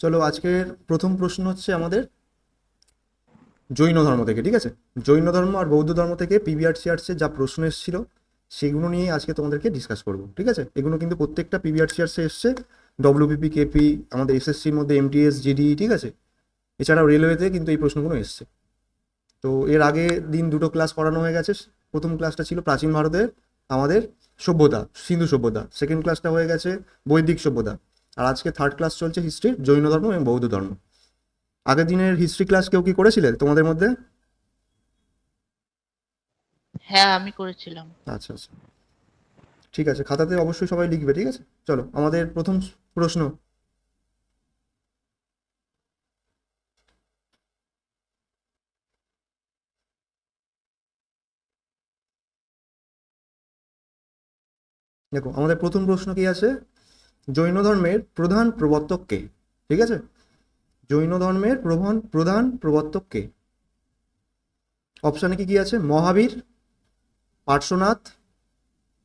চলো আজকের প্রথম প্রশ্ন হচ্ছে আমাদের জৈন ধর্ম থেকে, ঠিক আছে? জৈন ধর্ম আর বৌদ্ধ ধর্ম থেকে পিবিআরসিআরসি যা প্রশ্ন এসেছিল সেগুলো নিয়ে আজকে তোমাদেরকে ডিসকাস করব, ঠিক আছে? এগুলো কিন্তু প্রত্যেকটা পিবিআরসিআরসি এসছে, ডব্লিউবিপি, কেপি, আমাদের এসএসসির মধ্যে এমটিএস, জিডি, ঠিক আছে? এছাড়াও রেলওয়েতে কিন্তু এই প্রশ্নগুলো এসছে। তো এর আগে দিন দুটো ক্লাস করানো হয়ে গেছে। প্রথম ক্লাসটা ছিল প্রাচীন ভারতের আমাদের সভ্যতা, সিন্ধু সভ্যতা। সেকেন্ড ক্লাসটা হয়ে গেছে বৈদিক সভ্যতা। আর আজকে থার্ড ক্লাস চলছে হিস্ট্রির জৈন ধর্ম এবং বৌদ্ধ ধর্ম। আগের দিনের হিস্ট্রি ক্লাস কেউ কি করেছিলে তোমাদের মধ্যে? হ্যাঁ, আমি করেছিলাম। আচ্ছা আচ্ছা, ঠিক আছে, খাতাতে অবশ্যই সবাই লিখবে, ঠিক আছে? চলো আমাদের প্রথম প্রশ্ন। দেখো আমাদের প্রথম প্রশ্ন কি আছে, জৈন ধর্মের প্রধান প্রবর্তক কে? ঠিক আছে, জৈন ধর্মের প্রধান প্রধান প্রবর্তক কে? অপশানে কি কি আছে? মহাবীর, পার্শ্বনাথ,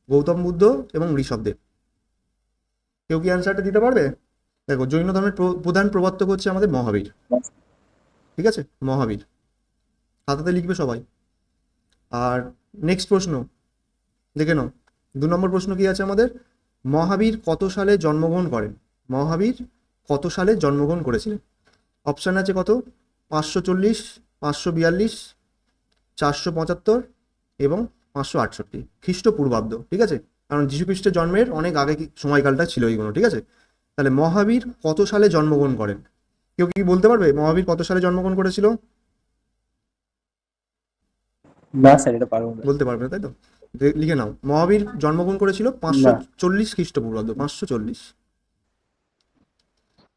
গৌতম বুদ্ধ এবং ঋষভদেব। কেউ কি অ্যান্সারটা দিতে পারবে? দেখো জৈন ধর্মের প্রধান প্রবর্তক হচ্ছে আমাদের মহাবীর, ঠিক আছে? মহাবীর, খাতাতে লিখবে সবাই। আর নেক্সট প্রশ্ন দেখে নাও, 2 নম্বর প্রশ্ন কি আছে আমাদের, মহাবীর কত সালে জন্মগ্রহণ করেন? মহাবীর কত সালে জন্মগ্রহণ করেছিলেন? অপশান আছে কত, 540, 542, 475 এবং 568 খ্রিস্টপূর্বাব্দ, ঠিক আছে? কারণ যীশুখ্রিস্টের জন্মের অনেক আগে সময়কালটা ছিল এইগুলো, ঠিক আছে? তাহলে মহাবীর কত সালে জন্মগ্রহণ করেন? কেউ কি বলতে পারবে মহাবীর কত সালে জন্মগ্রহণ করেছিল? না স্যার, এটা পারবো না। বলতে পারবে না, তাই তো? লিখে নাও, মহাবীর জন্মগ্রহণ করেছিল না। 540 খ্রিস্টপূর্বাব্দ, 540,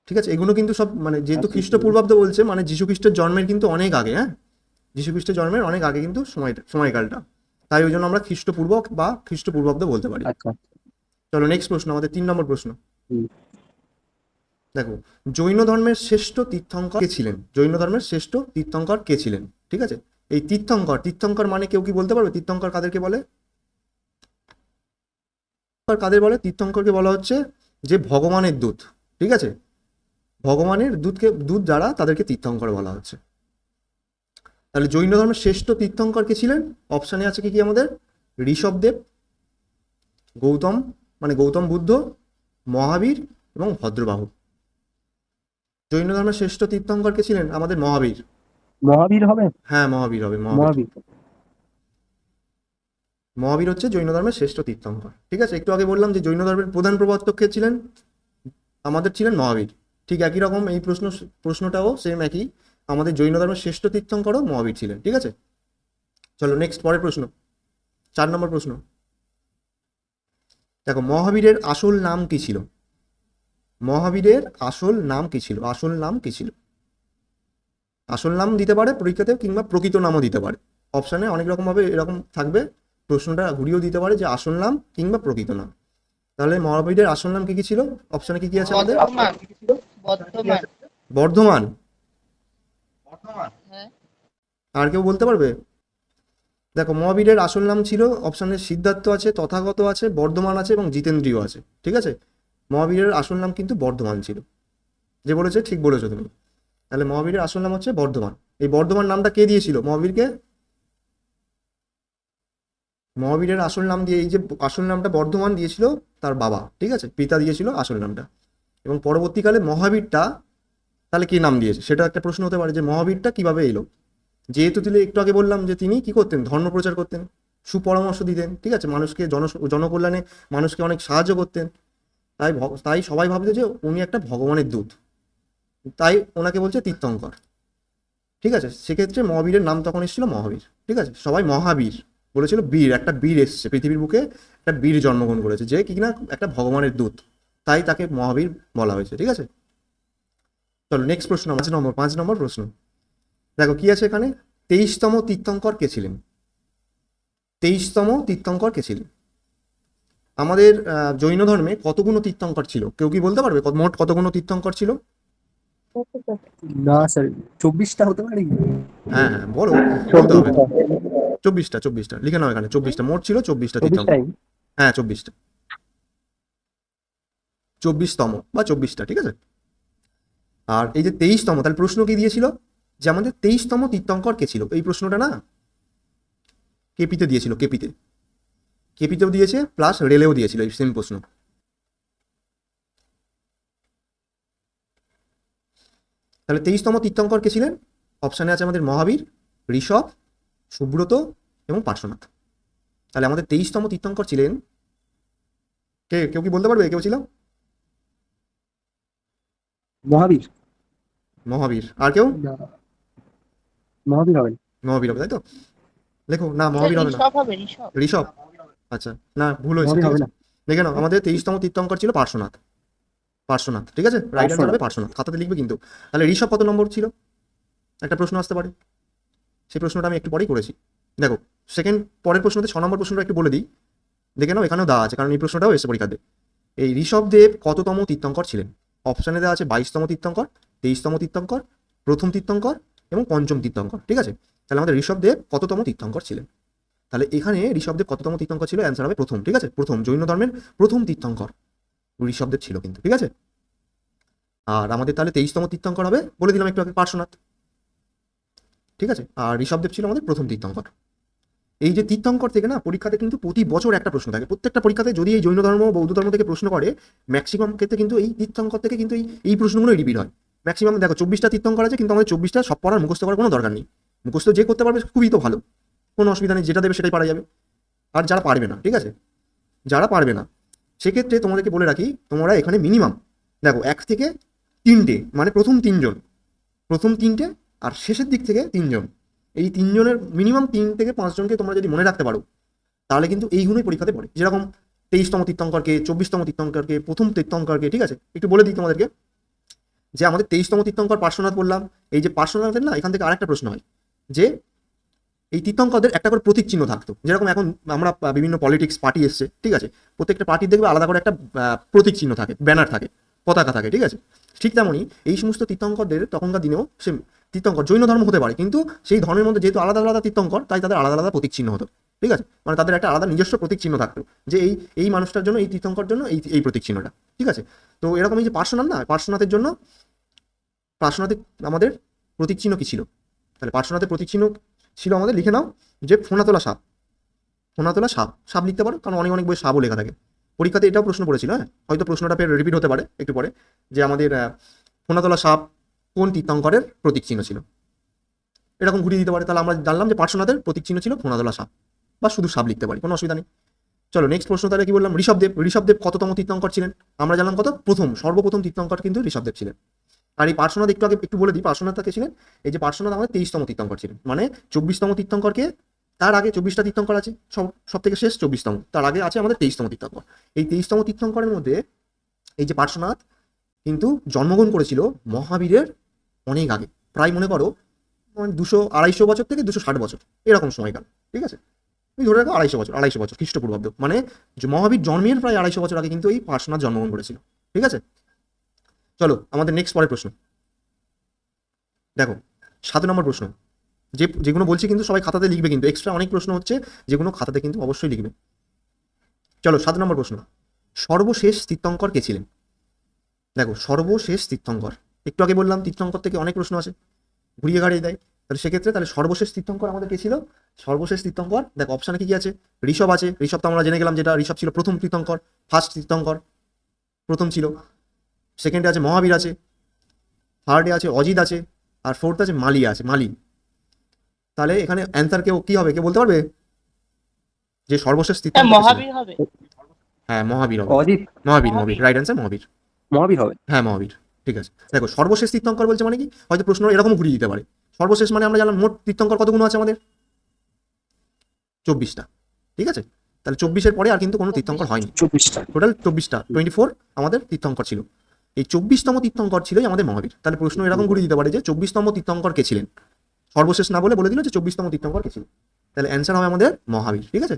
ঠিক আছে? এগুলো কিন্তু সব মানে যেহেতু খ্রিস্টপূর্বাব্দ বলছে মানে যীশুখ্রিস্টের জন্মের কিন্তু অনেক আগে, হ্যাঁ, যীশুখ্রিস্টের জন্মের অনেক আগে কিন্তু সময়কালটা, তাই ওই জন্য আমরা খ্রিস্টপূর্ব বা খ্রিস্টপূর্বাব্দ বলতে পারি। আচ্ছা। চলো নেক্সট প্রশ্ন, আমাদের 3 নম্বর প্রশ্ন। হুম। দেখো, জৈন ধর্মের শ্রেষ্ঠ তীর্থঙ্কর কে ছিলেন? জৈন ধর্মের শ্রেষ্ঠ তীর্থঙ্কর কে ছিলেন? ঠিক আছে, এই তীর্থঙ্কর, তীর্থঙ্কর মানে কেউ কি বলতে পারবে তীর্থঙ্কর কাদেরকে বলে? কাদের বলে তীর্থঙ্করকে? বলা হচ্ছে যে ভগবানের দূত, ঠিক আছে? ভগবানের দূত যারা তাদেরকে তীর্থঙ্কর বলা হচ্ছে। তাহলে জৈন ধর্মের শ্রেষ্ঠ তীর্থঙ্কর কে ছিলেন? অপশানে আছে কি কি আমাদের, ঋষভদেব, গৌতম মানে গৌতম বুদ্ধ, মহাবীর এবং ভদ্রবাহু। জৈন ধর্মের শ্রেষ্ঠ তীর্থঙ্কর কে ছিলেন? আমাদের মহাবীর। মহাবীর হবে। হ্যাঁ মহাবীর হবে, মহাবীর। মহাবীর। মহাবীর হচ্ছে জৈন ধর্মের শ্রেষ্ঠ তীর্থঙ্কর, ঠিক আছে? একটু আগে বললাম যে জৈন ধর্মের প্রধান প্রবর্তক কে ছিলেন? আমাদের ছিলেন মহাবীর। ঠিক একই রকম এই প্রশ্নটাও সেম একই, আমাদের জৈন ধর্মের শ্রেষ্ঠ তীর্থঙ্করও মহাবীর ছিলেন, ঠিক আছে? চলো নেক্সট, পরের প্রশ্ন, 4 নম্বর প্রশ্ন। দেখো, মহাবীরের আসল নাম কি ছিল? মহাবীরের আসল নাম কি ছিল? আসল নাম কি ছিল? আসল নাম দিতে পারে পরীক্ষাতে, কিংবা প্রকৃত নামও দিতে পারে। অপশানে অনেক রকম ভাবে এরকম থাকবে, প্রশ্নটা ঘুরিয়েও দিতে পারে যে আসল নাম কিংবা প্রকৃত নাম। তাহলে মহাবীরের আসল নাম কি কি ছিল? অপশানে কি কি আছে আমাদের? বর্ধমান। বর্ধমান। বর্ধমান। হ্যাঁ। আর কেউ বলতে পারবে? দেখো, মহাবীরের আসল নাম ছিল, অপশানে সিদ্ধার্থ আছে, তথাগত আছে, বর্ধমান আছে এবং জিতেন্দ্রীয় আছে, ঠিক আছে? মহাবীরের আসল নাম কিন্তু বর্ধমান ছিল। যে বলেছে ঠিক বলেছো তুমি। তাহলে মহাবীরের আসল নাম হচ্ছে বর্ধমান। এই বর্ধমান নামটা কে দিয়েছিল মহাবীরকে? মহাবীরের আসল নাম দিয়ে, এই যে আসল নামটা বর্ধমান দিয়েছিল তার বাবা, ঠিক আছে? পিতা দিয়েছিল আসল নামটা। এবং পরবর্তীকালে মহাবীরটা তাহলে কি নাম দিয়েছে সেটা একটা প্রশ্ন হতে পারে, যে মহাবীরটা কিভাবে এলো? যেহেতু তিনি একটু আগে বললাম যে তিনি কি করতেন, ধর্ম প্রচার করতেন, সুপরামর্শ দিতেন, ঠিক আছে? মানুষকে জনকল্যাণে মানুষকে অনেক সাহায্য করতেন। তাই সবাই ভাবতো যে উনি একটা ভগবানের দূত, তাই ওনাকে বলছে তীর্থঙ্কর, ঠিক আছে? সেক্ষেত্রে মহাবীরের নাম তখন এসেছিল মহাবীর, ঠিক আছে? সবাই মহাবীর বলেছিল, বীর, একটা বীর এসছে পৃথিবীর বুকে, একটা বীর জন্মগ্রহণ করেছে যে কিনা একটা ভগবানের দূত, তাই তাকে মহাবীর বলা হয়েছে, ঠিক আছে? চলো নেক্সট প্রশ্ন, 5 নম্বর প্রশ্ন। দেখো কি আছে এখানে, 23তম তীর্থঙ্কর কে ছিলেন? 23তম তীর্থঙ্কর কে ছিলেন? আমাদের জৈন ধর্মে কতগুলো তীর্থঙ্কর ছিল? কেউ কি বলতে পারবে মোট কতগুলো তীর্থঙ্কর ছিল? না স্যার, 24টা হতে পারে কি? হ্যাঁ হ্যাঁ বলো, বলতে হবে তো। 24টা। 24টা লিখে নাও, এখানে 24টা মোট ছিল, 24টা তীর্থঙ্কর। 24টাই। হ্যাঁ 24টা, 24তম বা 24টা, ঠিক আছে? আর এই যে 23তম, তাহলে প্রশ্ন কি দিয়েছিল যে আমাদের 23তম তীর্থঙ্কর কে ছিল? এই প্রশ্নটা না কেপিতে দিয়েছিল, কেপিতেও দিয়েছে প্লাস রেলেও দিয়েছিল এই সেম প্রশ্ন। তাহলে 23তম তীর্থঙ্কর কে ছিলেন? অপশানে আছে আমাদের মহাবীর, ঋষভ, সুব্রত এবং পার্শ্বনাথ। তাহলে আমাদের 23তম তীর্থঙ্কর ছিলেন কে? কেউ কি বলতে পারবে কেউ ছিল? মহাবীর। মহাবীর। আর কেউ? না, মহাবীর হবে না। মহাবীর হবে, তাই তো? লেখো না, মহাবীর হবে না, ঋষভ হবে, ঋষভ। ঋষভ। আচ্ছা, না ভুল হয়েছে, মহাবীর ঠিক হবে আছে। না। দেখে নাও, আমাদের 23তম তীর্থঙ্কর ছিল পার্শ্বনাথ, ঠিক আছে, রাইট আনসার হবে পার্শ্বনাথ। পার্শ্বনাথ, খাতাতে লিখবে কিন্তু। তাহলে ঋষভ কত নম্বর ছিল? একটা প্রশ্ন আসতে পারে, সেই প্রশ্নটা আমি একটু পরেই করেছি। দেখো সেকেন্ড পরের প্রশ্নতে 6 নম্বর প্রশ্নটা একটু বলে দিই, দেখে নাও, এখানেও দেওয়া আছে, কারণ এই প্রশ্নটাও এসে পরীক্ষাতে। এই ঋষভদেব কততম তীর্থঙ্কর ছিলেন? অপশানে দেওয়া আছে 22তম তীর্থঙ্কর, 23তম তীর্থঙ্কর, প্রথম তীর্থঙ্কর এবং পঞ্চম তীর্থঙ্কর, ঠিক আছে। তাহলে আমাদের ঋষভদেব কততম তীর্থঙ্কর ছিলেন? তাহলে এখানে ঋষভদেব কততম তীর্থঙ্কর ছিল? অ্যান্সার হবে প্রথম, ঠিক আছে, প্রথম, জৈন ধর্মের প্রথম তীর্থঙ্কর ঋষভদেব ছিল কিন্তু, ঠিক আছে। আর আমাদের তাহলে 23তম তীর্থঙ্কর হবে, বলে দিলাম একটু আগে, পার্শ্বনাথ, ঠিক আছে। আর ঋষভদেব ছিল আমাদের প্রথম তীর্থঙ্কর। এই যে তীর্থঙ্কর থেকে না পরীক্ষাতে কিন্তু প্রতি বছর একটা প্রশ্ন থাকে, প্রত্যেকটা পরীক্ষাতে যদি এই জৈন ধর্ম বৌদ্ধ ধর্ম থেকে প্রশ্ন করে, ম্যাক্সিমাম ক্ষেত্রে কিন্তু এই তীর্থঙ্কর থেকে কিন্তু এই প্রশ্নগুলো রিপিট হয়। ম্যাক্সিমাম দেখো 24টা তীর্থঙ্কর আছে, কিন্তু আমাদের 24টা সব পড়ার মুখস্থ করার কোনো দরকার নেই, মুখস্থ যে করতে পারবে খুবই তো ভালো, কোনো অসুবিধা নেই, যেটা দেবে সেটাই পারা যাবে। আর যারা পারবে না, ঠিক আছে, যারা পারবে না সেক্ষেত্রে তোমাদেরকে বলে রাখি, তোমরা এখানে মিনিমাম দেখো 1 থেকে 3টে, মানে প্রথম 3টে আর শেষের দিক থেকে 3জন, এই 3জনের মিনিমাম 3 থেকে 5 জনকে তোমরা যদি মনে রাখতে পারো, তাহলে কিন্তু এইগুলোই পরীক্ষাতে পড়ে। যেরকম 23তম তীর্থঙ্করকে, 24তম তীর্থঙ্করকে, প্রথম তীর্থঙ্করকে, ঠিক আছে। একটু বলে দিই তোমাদেরকে যে আমাদের 23তম তীর্থঙ্কর পার্শ্বনাথ বললাম, এই যে পার্শ্বনাথের না এখান থেকে আরেকটা প্রশ্ন হয় যে এই তীর্থঙ্করদের একটা করে প্রতীক চিহ্ন থাকতো, যেরকম এখন আমরা বিভিন্ন পলিটিক্স পার্টি এসছে, ঠিক আছে, প্রত্যেকটা পার্টির দেখবে আলাদা করে একটা প্রতীক চিহ্ন থাকে, ব্যানার থাকে, পতাকা থাকে, ঠিক আছে। ঠিক তেমনই এই সমস্ত তীর্থঙ্করদের তখনকার দিনেও সে তীর্থঙ্কর জৈন ধর্ম হতে পারে, কিন্তু সেই ধর্মের মধ্যে যেহেতু আলাদা আলাদা তীর্থঙ্কর, তাই তাদের আলাদা আলাদা প্রতীক চিহ্ন হতো, ঠিক আছে, মানে তাদের একটা আলাদা নিজস্ব প্রতীক চিহ্ন থাকতো, যে এই মানুষটার জন্য, এই তীর্থঙ্কর জন্য এই প্রতীক চিহ্নটা, ঠিক আছে। তো এরকম এই যে পার্শ্বনাথ না, পার্শ্বনাথের জন্য, পার্শ্বনাথের আমাদের প্রতীক চিহ্ন কি ছিল? তাহলে পার্শ্বনাথের প্রতীক চিহ্ন ছিল আমাদের, লিখে নাও, যে ফোনাতোলা সাপ, ফোনাতোলা সাপ, সাপ লিখতে পারো, কারণ অনেক বই সাপও লেখা থাকে। পরীক্ষাতে এটাও প্রশ্ন পড়েছিল, হ্যাঁ, হয়তো প্রশ্নটা ফের রিপিট হতে পারে একটু পরে, যে আমাদের ফোনাতোলা সাপ কোন তীর্থঙ্করের প্রতীক চিহ্ন ছিল, এরকম ঘুরিয়ে দিতে পারে। তাহলে আমরা জানলাম যে পার্শ্বনাথের প্রতীক চিহ্ন ছিল ফোনাতোলা সাপ, বা শুধু সাপ লিখতে পারি, কোনো অসুবিধা নেই। চলো নেক্সট প্রশ্ন, তাহলে কি বললাম? ঋষভদেব কততম তীর্থঙ্কর ছিলেন? আমরা জানলাম কত, সর্বপ্রথম তীর্থঙ্কর কিন্তু ঋষভদেব ছিলেন। আর এই পার্শ্বনাথ একটু বলে দিই, পার্শ্বনাথ কে ছিলেন? এই যে পার্শ্বনাথ আমাদের 23তম তীর্থঙ্কর ছিলেন, মানে 24তম তীর্থঙ্করকে, তার আগে 24টা তীর্থঙ্কর আছে, সব থেকে শেষ 24তম, তার আগে আছে আমাদের 23তম তীর্থঙ্কর। এই 23তম তীর্থঙ্করের মধ্যে এই যে পার্শ্বনাথ কিন্তু জন্মগ্রহণ করেছিল মহাবীরের অনেক আগে, প্রায় মনে করো 200-250 বছর থেকে 260 বছর এরকম সময়কাল, ঠিক আছে। তুমি ধরে রাখো 250 বছর খ্রিস্টপূর্বাব্দ, মানে মহাবীর জন্মের প্রায় 250 বছর আগে কিন্তু এই পার্শ্বনাথ জন্মগ্রহণ করেছিল, ঠিক আছে। চলো আমাদের নেক্সট পরের প্রশ্ন দেখো, 7 নম্বর প্রশ্ন, যেগুলো বলছি কিন্তু সবাই খাতাতে লিখবে, কিন্তু এক্সট্রা অনেক প্রশ্ন হচ্ছে যেগুলো খাতাতে কিন্তু অবশ্যই লিখবে। চলো 7 নম্বর প্রশ্ন, সর্বশেষ তীর্থঙ্কর কে ছিলেন? দেখো সর্বশেষ তীর্থঙ্কর, একটু আগে বললাম তীর্থঙ্কর থেকে অনেক প্রশ্ন আছে, ঘুরিয়ে গাড়িয়ে দেয়, তাহলে সেক্ষেত্রে তাহলে সর্বশেষ তীর্থঙ্কর আমাদের কে ছিল? সর্বশেষ তীর্থঙ্কর দেখো অপশানে কি আছে, ঋষভ আছে, ঋষভ তো আমরা জেনে গেলাম, যেটা ঋষভ ছিল প্রথম তীর্থঙ্কর, ফার্স্ট তীর্থঙ্কর, প্রথম ছিল। সেকেন্ডে আছে মহাবীর আছে, থার্ডে আছে অজিত আছে, আর ফোর্থ আছে মালি। তাহলে এখানে অ্যান্সার কি হবে, কেউ বলতে পারবে যে সর্বশেষ তীর্থঙ্কর কে ছিলেন? মহাবীর হবে। হ্যাঁ মহাবীর হবে, অজিত। মহাবীর রাইট অ্যান্সার, মহাবীর হবে। হ্যাঁ মহাবীর, ঠিক আছে। দেখো সর্বশেষ তীর্থঙ্কর বলছে মানে কি, হয়তো প্রশ্ন এরকম ঘুরিয়ে দিতে পারে, সর্বশেষ মানে আমরা জানলাম মোট তীর্থঙ্কর কতগুলো আছে আমাদের? 24টা, ঠিক আছে। তাহলে 24-এর পরে আর কিন্তু কোনো তীর্থঙ্কর হয়নি, 24টা। টোটাল 24টা, 24 আমাদের তীর্থঙ্কর ছিল। এই 24তম তীর্থঙ্কর ছিলই আমাদের মহাবীর। তাহলে প্রশ্ন এরকম ঘুরিয়ে দিতে পারে যে 24তম তীর্থঙ্কর কে ছিলেন, সর্বশেষ না বলে দিল যে 24তম তীর্থঙ্কর কে ছিলেন, তাহলে অ্যান্সার হবে আমাদের মহাবীর, ঠিক আছে।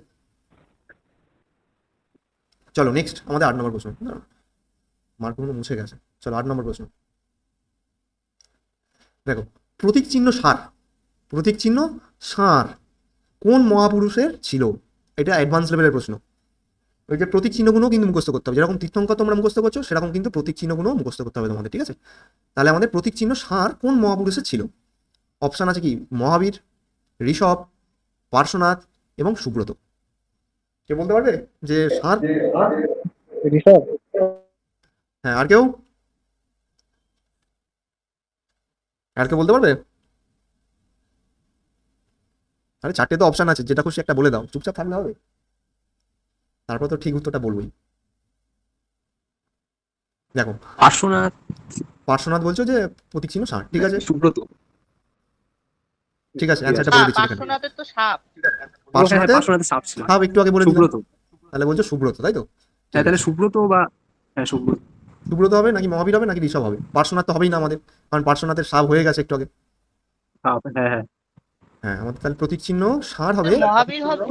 চলো নেক্সট আমাদের 8 নম্বর প্রশ্ন, মার্কগুলো মুছে গেছে। চলো 8 নম্বর প্রশ্ন দেখো, প্রতীক চিহ্ন ষাঁড় কোন মহাপুরুষের ছিল? এটা অ্যাডভান্স লেভেলের প্রশ্ন, ওই যে প্রতীক চিহ্নগুলো কিন্তু মুখস্থ করতে হবে, যেরকম তীর্থঙ্কর তোমরা মুখস্থ করছো সেরকম কিন্তু প্রতীক চিহ্নগুলো মুখস্থ করতে হবে তোমাদের, ঠিক আছে? তাহলে আমাদের প্রতীক চিহ্ন ষাঁড় কোন মহাপুরুষের ছিল? অপশান আছে কি মহাবীর, ঋষভ, পার্শ্বনাথ এবং সুব্রত। কে বলতে পারবে যে ষাঁড়? ঋষভ। হ্যাঁ, আর কেউ? আর কেউ বলতে পারবে? আরে চারটে তো অপশান আছে, যেটা খুশি একটা বলে দাও, চুপচাপ থাকলে হবে? তারপর তো ঠিক উত্তরটা বলবোই। দেখো পার্শ্বনাথ। পার্শ্বনাথ বলছো যে প্রতীক চিহ্ন ষাঁড়, ঠিক আছে, সুব্রত। ঠিক আছে, অ্যান্সারটা বলে দিচ্ছি এখানে। পার্শ্বনাথের তো সাপ। পার্শ্বনাথে পার্শ্বনাথের সাপ ছিল। সাপ একটু আগে বলে দিলাম, সুব্রত। তাহলে বলছো সুব্রত, তাই তো? হ্যাঁ, তাহলে সুব্রত বা হ্যাঁ সুব্রত। সুব্রত হবে নাকি মহাবীর হবে নাকি ঋষভ হবে? পার্শ্বনাথ তো হবেই না আমাদের, কারণ পার্শ্বনাথের সাপ হয়ে গেছে একটু আগে। সাপ, হ্যাঁ হ্যাঁ। হ্যাঁ, আমাদের তাহলে প্রতীক চিহ্ন ষাঁড় হবে। মহাবীর হবে।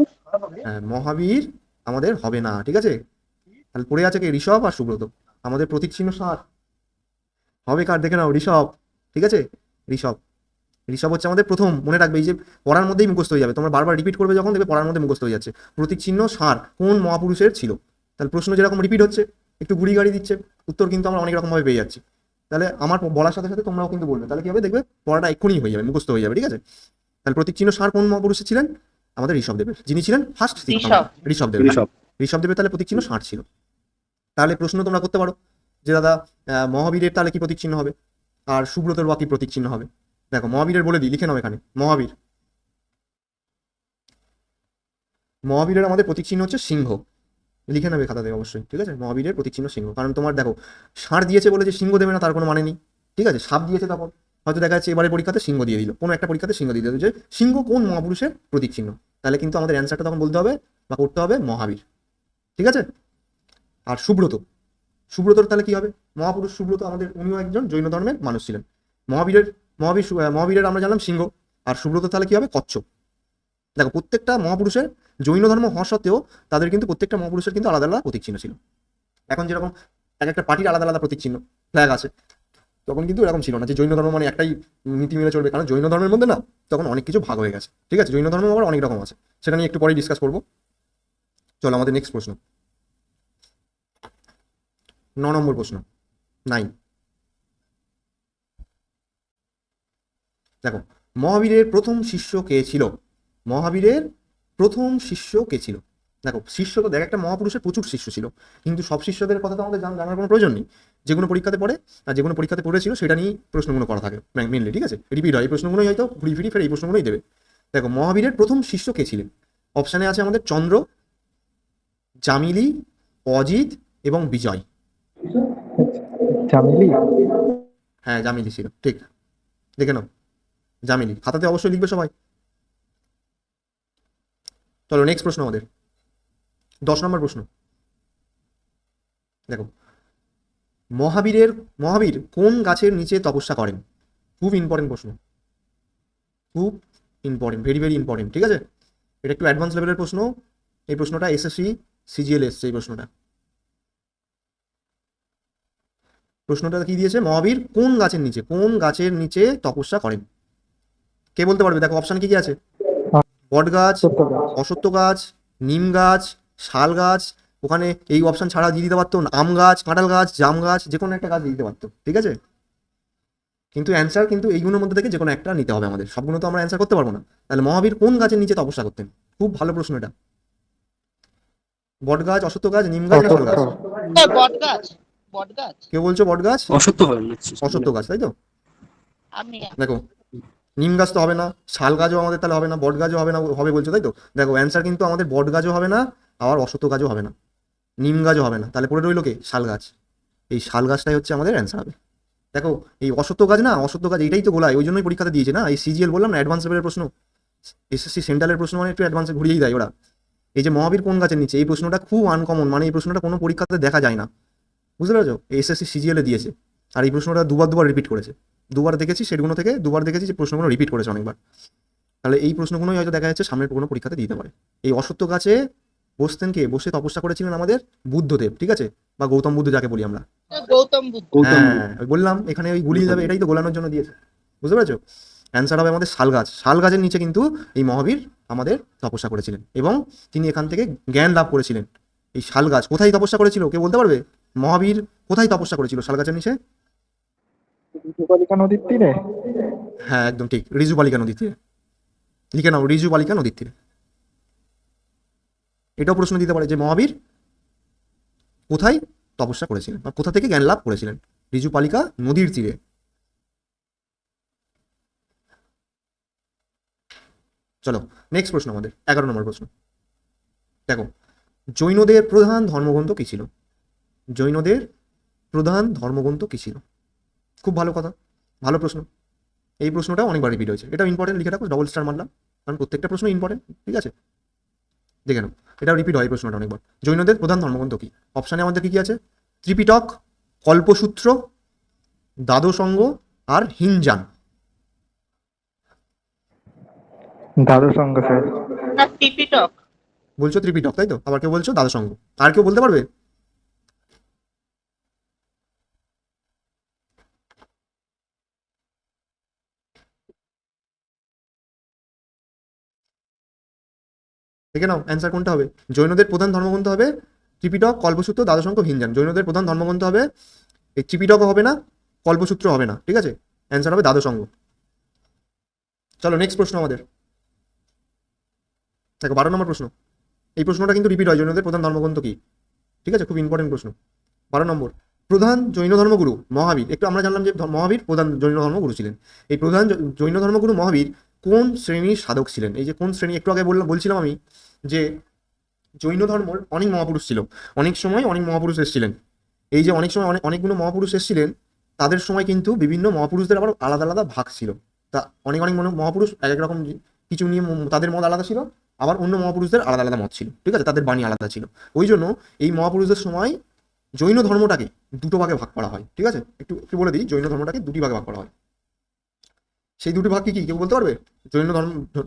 হ্যাঁ, মহাবীর আমাদের হবে না, ঠিক আছে? তাহলে পড়ে আছে কি ঋষভ আর সুব্রত। আমাদের প্রতীক চিহ্ন ষাঁড় হবে কার, দেখে নাও, ঋষভ, ঠিক আছে? ঋষভ, ঋষভ হচ্ছে আমাদের প্রথম, মনে রাখবে, এই যে পড়ার মধ্যেই মুখস্থ হয়ে যাবে, তোমরা বারবার রিপিট করবে যখন দেখবে পড়ার মধ্যে মুখস্থ হয়ে যাচ্ছে। প্রতীক চিহ্ন ষাঁড় কোন মহাপুরুষের ছিল? তাহলে প্রশ্ন যেরকম রিপিট হচ্ছে, একটু গুড়ি গাড়ি দিচ্ছে, উত্তর কিন্তু আমরা অনেক রকম ভাবে পেয়ে যাচ্ছি। তাহলে আমার বলার সাথে সাথে তোমরাও কিন্তু বলবে, তাহলে কি হবে দেখবে পড়াটা এক্ষুনি হয়ে যাবে, মুখস্থ হয়ে যাবে, ঠিক আছে? তাহলে প্রতীক চিহ্ন ষাঁড় কোন মহাপুরুষের ছিলেন? আমাদের ঋষভদেবের, যিনি ছিলেন ফার্স্ট ঋষভ। ঋষভদেব। ঋষভ। ঋষভদেবের তাহলে প্রতীক চিহ্ন ষাঁড় ছিল। তাহলে প্রশ্ন তোমরা করতে পারো যে দাদা মহাবীরের তাহলে কি প্রতীক চিহ্ন হবে, আর সুব্রতর বা কি প্রতীক চিহ্ন হবে? দেখো মহাবীরের বলে দিই, লিখে নাও এখানে। মহাবীর, মহাবীরের আমাদের প্রতীক চিহ্ন হচ্ছে সিংহ, লিখে নেবে খাতাতে অবশ্যই, ঠিক আছে? মহাবীরের প্রতীক চিহ্ন সিংহ, কারণ তোমার দেখো ষাঁড় দিয়েছে বলে যে সিংহ দেবে না তার কোনো মানে নেই, ঠিক আছে? সাপ দিয়েছে, তখন হয়তো দেখা যাচ্ছে এবারে পরীক্ষাতে সিংহ দিয়ে দিল, কোনো একটা পরীক্ষাতে সিংহ দিয়ে দিল, যে সিংহ কোন মহাপুরুষের প্রতীক চিহ্ন, তাহলে কিন্তু আমাদের অ্যান্সারটা তখন বলতে হবে বা করতে হবে মহাবীর, ঠিক আছে? আর সুব্রত, সুব্রতর তাহলে কি হবে? মহাপুরুষ সুব্রত আমাদের, উনিও একজন জৈন ধর্মের মানুষ ছিলেন। মহাবীরের আমরা জানলাম সিংহ, আর সুব্রত তাহলে কি হবে? কচ্ছপ। দেখো প্রত্যেকটা মহাপুরুষের, জৈন ধর্ম হওয়া সত্ত্বেও তাদের কিন্তু প্রত্যেকটা মহাপুরুষের কিন্তু আলাদা আলাদা প্রতীক চিহ্ন ছিল। এখন যেরকম এক একটা পার্টির আলাদা আলাদা প্রতীক চিহ্ন ফ্ল্যাগ আছে, তখন কিন্তু এরকম ছিল না যে জৈন ধর্ম মানে একটাই নীতি মেনে চলবে, কারণ জৈন ধর্মের মধ্যে না তখন অনেক কিছু ভাগ হয়ে গেছে, ঠিক আছে? জৈন ধর্ম আবার অনেক রকম আছে, সেটা নিয়ে একটু পরেই ডিসকাস করবো। চলো আমাদের নেক্সট প্রশ্ন, 9 নম্বর প্রশ্ন, 9। দেখো মহাবীরের প্রথম শিষ্য কে ছিল? মহাবীরের প্রথম শিষ্য কে ছিল? দেখো শিষ্য তো দেখ, একটা মহাপুরুষের প্রচুর শিষ্য ছিল, কিন্তু সব শিষ্যদের কথা তো আমাদের জানার কোনো প্রয়োজন নেই। যে কোনো পরীক্ষাতে পড়ে আর যে কোনো পরীক্ষাতে পড়েছিল সেটা নিয়েই প্রশ্নগুলো করা থাকে মেনলি, ঠিক আছে? রিপিট হয় এই প্রশ্নগুলোই, হয়তো ঘুরি ফিরি ফের এই প্রশ্নগুলোই দেবে। দেখো মহাবীরের প্রথম শিষ্য কে ছিলেন? অপশানে আছে আমাদের চন্দ্র, জামিলি, অজিত এবং বিজয়। জামিলি। হ্যাঁ জামিলি ছিল, ঠিক, দেখে নাও জামিলি, খাতাতে অবশ্যই লিখবে সবাই। চলো নেক্সট প্রশ্ন আমাদের 10 নম্বর প্রশ্ন। দেখো মহাবীর কোন গাছের নিচে তপস্যা করেন? খুব ইম্পর্টেন্ট প্রশ্ন, খুব ইম্পর্টেন্ট, ভেরি ভেরি ইম্পর্টেন্ট, ঠিক আছে? এটা একটু অ্যাডভান্স লেভেলের প্রশ্ন, এই প্রশ্নটা এসএসসি সিজিএল এসছে, এই প্রশ্নটা কি দিয়েছে? মহাবীর কোন গাছের নিচে তপস্যা করেন? কে বলতে পারবে? দেখো অপশন কি কি আছে? বট গাছ, অশ্বত্থ গাছ, নিম গাছ, শাল গাছ, ওখানে এই অপশন ছাড়া দিয়ে দিতে পারতো আম গাছ, কাঁঠাল গাছ, জাম গাছ, যে কোনো একটা গাছ দিয়ে দিতে পারতো, ঠিক আছে? কিন্তু অ্যান্সার কিন্তু এইগুলোর মধ্যে থেকে যে কোনো একটা নিতে হবে আমাদের, সবগুলো তো আমরা অ্যান্সার করতে পারবো না। তাহলে মহাবীর কোন গাছের নিচে তপস্যা করতেন? খুব ভালো প্রশ্ন এটা। বট গাছ, অশ্বত্থ গাছ, নিম গাছ না শাল গাছ? বট গাছ। বট গাছ। কেউ বলছো বট গাছ? অসত্য হবে না। অশ্বত্থ গাছ, তাই তো? আমি দেখো নিম গাছ তো হবে না, শাল গাছও আমাদের তাহলে হবে না, বট গাছও হবে না, হবে বলছো তাই তো? দেখো অ্যান্সার কিন্তু আমাদের বট গাছও হবে না, আবার অশ্বত্থ গাছও হবে না, নিম গাছও হবে না, তাহলে পড়ে রইলো কে? শাল গাছ। এই শাল গাছটাই হচ্ছে আমাদের অ্যান্সার হবে। দেখো এই অশ্বত্থ গাছ না, অশ্বত্থ গাছ এটাই তো গোলায়, ওই জন্যই পরীক্ষাতে দিয়েছে না, এই সিজিএল বললাম না অ্যাডভান্স লেভেলের প্রশ্ন, এসএসসি সেন্ট্রালের প্রশ্ন মানে একটু অ্যাডভান্সে ঘুরিয়েই দেয় ওরা। এই যে মহাবীর কোন গাছের নিচে, এই প্রশ্নটা খুব আনকমন, মানে এই প্রশ্নটা কোনো পরীক্ষাতে দেখা যায় না, বুঝতে পেরেছো? এসএসসি সিজিএলে দিয়েছে, আর এই প্রশ্নটা দুবার রিপিট করেছে, দুবার দেখেছি সেটগুলো থেকে, দুবার দেখেছি যে প্রশ্নগুলো রিপিট করেছে অনেকবার। তাহলে এই প্রশ্নগুলোই হয়তো দেখা যাচ্ছে সামনের কোনো পরীক্ষাতে দিতে পারে। এই অশ্বত্থ গাছে বসতেন কে? বসে তপস্যা করেছিলেন আমাদের বুদ্ধদেব, ঠিক আছে? বা গৌতম বুদ্ধ যাকে বলি আমরা। গৌতম বুদ্ধ। হ্যাঁ ওই বললাম এখানে ওই গুলিয়ে যাবে, এটাই তো গোলানোর জন্য দিয়েছে, বুঝতে পেরেছো? অ্যান্সার হবে আমাদের শাল গাছ। শাল গাছের নিচে কিন্তু এই মহাবীর আমাদের তপস্যা করেছিলেন এবং তিনি এখান থেকে জ্ঞান লাভ করেছিলেন, এই শাল গাছ কোথায় তপস্যা করেছিল, কে বলতে পারবে? মহাবীর কোথায় তপস্যা করেছিল শাল গাছের নিচে? ঋতুপালিকা নদীর তীরে। হ্যাঁ একদম ঠিক, ঋজুপালিকা নদীর তীরে। লিখে নাও, ঋজুপালিকা নদীর তীরে। এটাও প্রশ্ন দিতে পারে যে মহাবীর কোথায় তপস্যা করেছিলেন বা কোথা থেকে জ্ঞান লাভ করেছিলেন? ঋজুপালিকা নদীর তীরে। চলো নেক্সট প্রশ্ন আমাদের 11 নম্বর প্রশ্ন। দেখো, জৈনদের প্রধান ধর্মগ্রন্থ কি ছিল? জৈনদের প্রধান ধর্মগ্রন্থ কি ছিল? খুব ভালো কথা, ভালো প্রশ্ন। এই প্রশ্নটা অনেকবার রিপিট হয়েছে, এটা ইম্পর্টেন্ট, লিখে রাখো, ডবল স্টার মারলাম, কারণ প্রত্যেকটা প্রশ্ন ইম্পর্টেন্ট। ঠিক আছে, দেখে নাও, এটা রিপিট হয় এই প্রশ্নটা অনেকবার। জৈনদের প্রধান ধর্মগ্রন্থ কি? অপশানে আমাদের কি কি আছে? ত্রিপিটক, কল্পসূত্র, দ্বাদশঙ্গ আর হিনজান। দ্বাদশঙ্গ স্যার। না, টিপিটক। বলছো ত্রিপিটক তাই তো, আবার কেউ বলছো দ্বাদশঙ্গ, আর কেউ বলতে পারবে? দেখে নাও অ্যান্সার কোনটা হবে। জৈনদের প্রধান ধর্মগ্রন্থ হবে ত্রিপিটক, কল্পসূত্র, দ্বাদশঙ্গ, হিনজান। জৈনদের প্রধান ধর্মগ্রন্থ হবে, এই ত্রিপিটকও হবে না, কল্পসূত্র হবে না, ঠিক আছে, অ্যান্সার হবে দ্বাদশঙ্গ। চলো নেক্সট প্রশ্ন আমাদের। দেখো 12 নম্বর প্রশ্ন। এই প্রশ্নটা কিন্তু রিপিট হয়, জৈনদের প্রধান ধর্মগ্রন্থ কি? ঠিক আছে, খুব ইম্পর্টেন্ট প্রশ্ন। 12 নম্বর, প্রধান জৈন ধর্মগুরু মহাবীর। একটু আমরা জানলাম যে মহাবীর প্রধান জৈন ধর্মগুরু ছিলেন। এই প্রধান জৈন ধর্মগুরু মহাবীর কোন শ্রেণীর সাধক ছিলেন? এই যে কোন শ্রেণী, একটু আগে বলছিলাম আমি যে জৈন ধর্মর অনেক মহাপুরুষ ছিল, অনেক সময় অনেক মহাপুরুষ এসেছিলেন। এই যে অনেক সময় অনেকগুলো মহাপুরুষ এসেছিলেন, তাদের সময় কিন্তু বিভিন্ন মহাপুরুষদের আবার আলাদা আলাদা ভাগ ছিল। তা অনেক অনেক মহাপুরুষ এক এক রকম কিছু নিয়ে তাদের মত আলাদা ছিল, আবার অন্য মহাপুরুষদের আলাদা আলাদা মত ছিল, ঠিক আছে, তাদের বাণী আলাদা ছিল। ওই জন্য এই মহাপুরুষদের সময় জৈন ধর্মটাকে দুটো ভাগে ভাগ করা হয়। ঠিক আছে, একটু একটু বলে দিই, জৈন ধর্মটাকে দুটি ভাগে ভাগ করা হয়। সেই দুটি ভাগ কি কি, কেউ বলতে পারবে? জৈন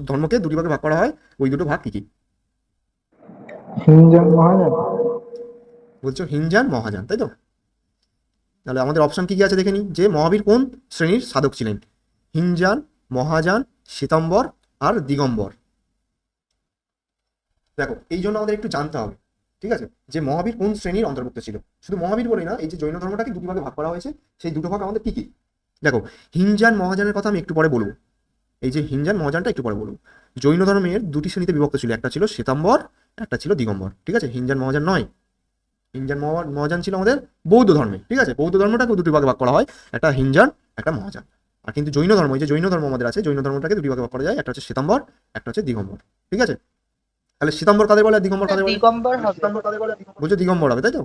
ধর্মকে দুটি ভাগে ভাগ করা হয়, ওই দুটো ভাগ কি কি? হিনজান মহাযান। বলছো হিনজান মহাযান, তাই তো? তাহলে আমাদের অপশন কি কি আছে দেখে নিই, যে মহাবীর কোন শ্রেণীর সাধক ছিলেন? হিনজান, মহাযান, শ্বেতাম্বর আর দিগম্বর। দেখো এই জন্য আমাদের একটু জানতে হবে, ঠিক আছে, যে মহাবীর কোন শ্রেণীর অন্তর্ভুক্ত ছিল। শুধু মহাবীর বলেই না, এই যে জৈন ধর্মটাকে দুটি ভাগে ভাগ করা হয়েছে, সেই দুটো ভাগ আমাদের কি কি? দেখো, হিনজান মহাযানের কথা আমি একটু পরে বলবো। এই যে হিনজান মহাযানটা একটু পরে বলবো। জৈন ধর্মের দুটি শ্রেণীতে বিভক্ত ছিল, একটা ছিল শ্বেতাম্বর, একটা ছিল দিগম্বর। ঠিক আছে, হিনজান মহাযান নয়। হিনজান মহাযান ছিল আমাদের বৌদ্ধ ধর্মে। ঠিক আছে, বৌদ্ধ ধর্মটাকে দুটি ভাগে ভাগ করা হয়, একটা হিনজান, একটা মহাযান। আর কিন্তু জৈন ধর্ম, এই যে জৈন ধর্ম আমাদের আছে, জৈন ধর্মটাকে দুটি ভাগে ভাগ করা যায়, একটা হচ্ছে শ্বেতাম্বর, একটা হচ্ছে দিগম্বর। ঠিক আছে, তাহলে শ্বেতাম্বর কাদের বলে আর দিগম্বর কাদের বলে? দিগম্বর হবে। বলছো দিগম্বর হবে, তাই তো?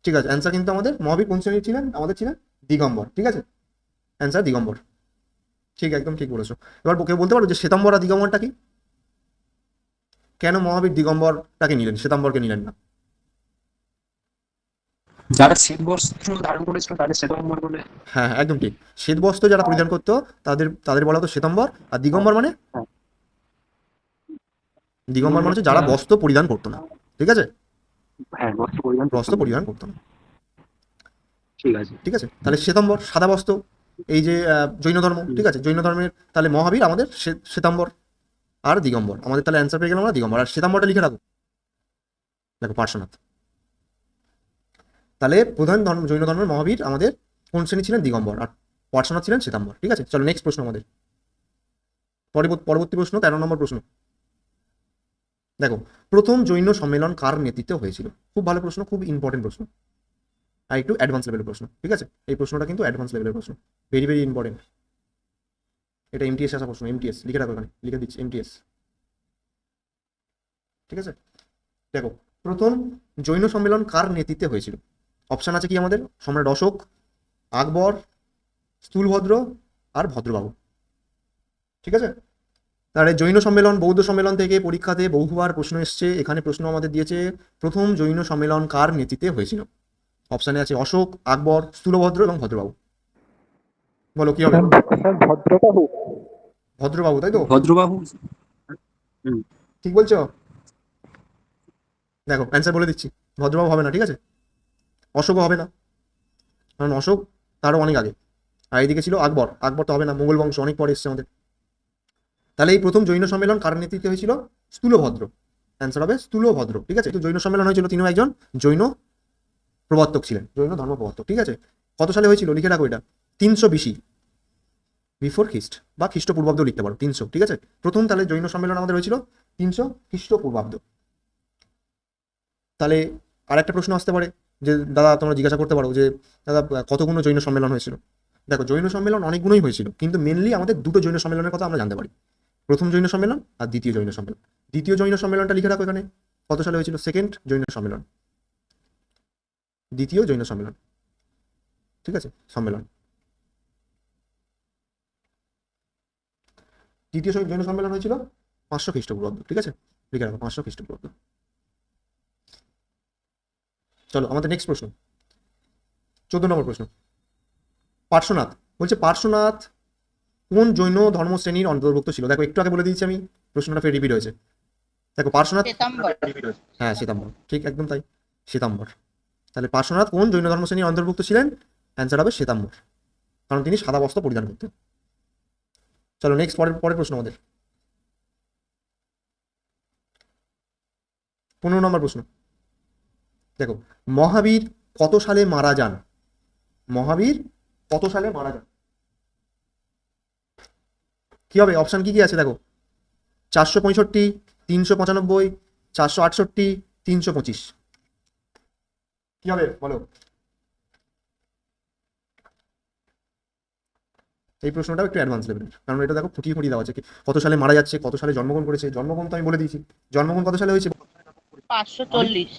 ঠিক আছে, অ্যান্সার কিন্তু আমাদের মহাবীর কোন শ্রেণীর ছিলেন? আমাদের ছিলেন দিগম্বর। ঠিক আছে, অ্যান্সার দিগম্বর। ঠিক, একদম ঠিক বলেছো। এবার কেউ বলতে পারো যে শ্বেতাম্বর আর দিগম্বরটা কি? কেন মহাবীর দিগম্বরটাকে নিলেন, শ্বেতাম্বরকে নিলেন না? যারা শীত বস্ত্র ধারণ করেছিল তাদের শ্বেতাম্বর বলে। হ্যাঁ হ্যাঁ, একদম ঠিক। শ্বেত বস্ত্র যারা পরিধান করতো তাদের তাদের বলা হতো শ্বেতাম্বর। আর দিগম্বর মানে? হ্যাঁ। দিগম্বর মানে হচ্ছে যারা বস্ত্র পরিধান করতো না। ঠিক আছে, হ্যাঁ, বস্ত্র পরিধান বস্ত্র পরিধান করতো না। ঠিক আছে। ঠিক আছে, তাহলে শ্বেতাম্বর সাদা বস্ত্র। এই যে জৈন ধর্ম, ঠিক আছে, জৈন ধর্মের তাহলে মহাবীর আমাদের শ্বেতাম্বর আর দিগম্বর। আমাদের তাহলে অ্যান্সার পেয়ে গেলাম আমরা দিগম্বর। আর শ্বেতাম্বরটা লিখে রাখো, দেখো পার্শ্বনাথ। তাহলে প্রধান ধর্ম জৈন ধর্মের মহাবীর আমাদের কোন শ্রেণী ছিলেন? দিগম্বর। আর পার্শ্বনাথ ছিলেন শ্বেতাম্বর। ঠিক আছে, চলো নেক্সট প্রশ্ন আমাদের। পরবর্তী প্রশ্ন 13 নম্বর প্রশ্ন। দেখো, প্রথম জৈন সম্মেলন কার নেতৃত্বে হয়েছিল? খুব ভালো প্রশ্ন, খুব ইম্পর্টেন্ট প্রশ্ন, আর একটু অ্যাডভান্স লেভেলের প্রশ্ন। ঠিক আছে, এই প্রশ্নটা কিন্তু অ্যাডভান্স লেভেলের প্রশ্ন, ভেরি ভেরি ইম্পর্টেন্ট। এটা এমটিএস আসা প্রশ্ন, এমটিএস লিখে রাখো, এখানে লিখে দিচ্ছি এমটিএস। ঠিক আছে, দেখো, প্রথম জৈন সম্মেলন কার নেতৃত্বে হয়েছিল? অপশান আছে কি আমাদের? সম্রাট অশোক, আকবর, স্থূলভদ্র আর ভদ্রবাবু। ঠিক আছে, তাহলে জৈন সম্মেলন, বৌদ্ধ সম্মেলন থেকে পরীক্ষাতে বহুবার প্রশ্ন এসছে। এখানে প্রশ্ন আমাদের দিয়েছে প্রথম জৈন সম্মেলন কার নেতৃত্বে হয়েছিল। অপশানে আছে অশোক, আকবর, স্থূলভদ্র এবং ভদ্রবাবু। বলো কি হবে? স্যার ভদ্রবাহু। ভদ্রবাবু, তাই তো? ভদ্রবাহু। ঠিক বলছো? দেখো অ্যান্সার বলে দিচ্ছি, ভদ্রবাবু হবে না। ঠিক আছে, অশোকও হবে না, কারণ অশোক তারও অনেক আগে। আর এইদিকে ছিল আকবর, আকবর তো হবে না, মোগল বংশ অনেক পরে এসছে আমাদের। তাহলে এই প্রথম জৈন সম্মেলন কার নেতৃত্বে হয়েছিল? স্থূলভদ্র। অ্যান্সার হবে স্থূলভদ্র। ঠিক আছে, তো জৈন সম্মেলন হয়েছিল, তিনিও একজন জৈন প্রবর্তক ছিলেন, জৈন ধর্ম প্রবর্তক। ঠিক আছে, কত সালে হয়েছিল লিখে রাখো এটা, 300 বিসি বিফোর খ্রিস্ট, বা খ্রিস্টপূর্বাব্দ লিখতে পারো 300। ঠিক আছে, প্রথম তাহলে জৈন সম্মেলন আমাদের হয়েছিল 300 খ্রিস্টপূর্বাব্দ। তাহলে আর একটা প্রশ্ন আসতে পারে যে দাদা তোমরা জিজ্ঞাসা করতে পারো যে দাদা কতগুলো জৈন সম্মেলন হয়েছিল। দেখো, জৈন সম্মেলন অনেকগুলোই হয়েছিল, কিন্তু মেনলি আমাদের দুটো জৈন সম্মেলনের কথা আমরা জানতে পারি, প্রথম জৈন সম্মেলন আর দ্বিতীয় জৈন সম্মেলন। দ্বিতীয় জৈন সম্মেলনটা লিখে রাখো এখানে, কত সালে হয়েছিল, সেকেন্ড জৈন সম্মেলন, দ্বিতীয় জৈন সম্মেলন। ঠিক আছে, সম্মেলন, দ্বিতীয় জৈন সম্মেলন হয়েছিল 500 খ্রিস্টপূর্বাব্দ। ঠিক আছে, লিখে রাখো 500 খ্রিস্টপূর্বাব্দ। চলো আমাদের নেক্সট প্রশ্ন, 14 নম্বর প্রশ্ন। পার্শ্বনাথ বলছে, পার্শ্বনাথ কোন জৈন ধর্মশ্রেণীর অন্তর্ভুক্ত ছিল? দেখো একটু আগে বলে দিয়েছি আমি, প্রশ্নটা ফের রিপিট হয়েছে। দেখো পার্শ্বনাথ, শ্বেতাম্বর। হ্যাঁ শ্বেতাম্বর, ঠিক একদম তাই, শ্বেতাম্বর। তাহলে পার্শ্বনাথ কোন জৈন ধর্মশ্রেণীর অন্তর্ভুক্ত ছিলেন? অ্যান্সার হবে শ্বেতাম্বর, কারণ তিনি সাদা বস্ত্র পরিধান করতেন। চলো নেক্সট, পরের প্রশ্ন আমাদের 15 নম্বর প্রশ্ন। দেখো, মহাবীর কত সালে মারা যান? মহাবীর কত সালে মারা যান? কি হবে, অপশন কি কি আছে দেখো, 465, 395, 468, 325। কি হবে বলো? এই প্রশ্নটাও একটু অ্যাডভান্স লেভেলের, কারণ এটা দেখো ফুটিয়ে ফুটিয়ে দেওয়া আছে কি কত সালে মারা যাচ্ছে, কত সালে জন্মগ্রহণ করেছে। জন্মগ্রহণ তো আমি বলে দিয়েছি, জন্মগ্রহণ কত সালে হয়েছে? 540।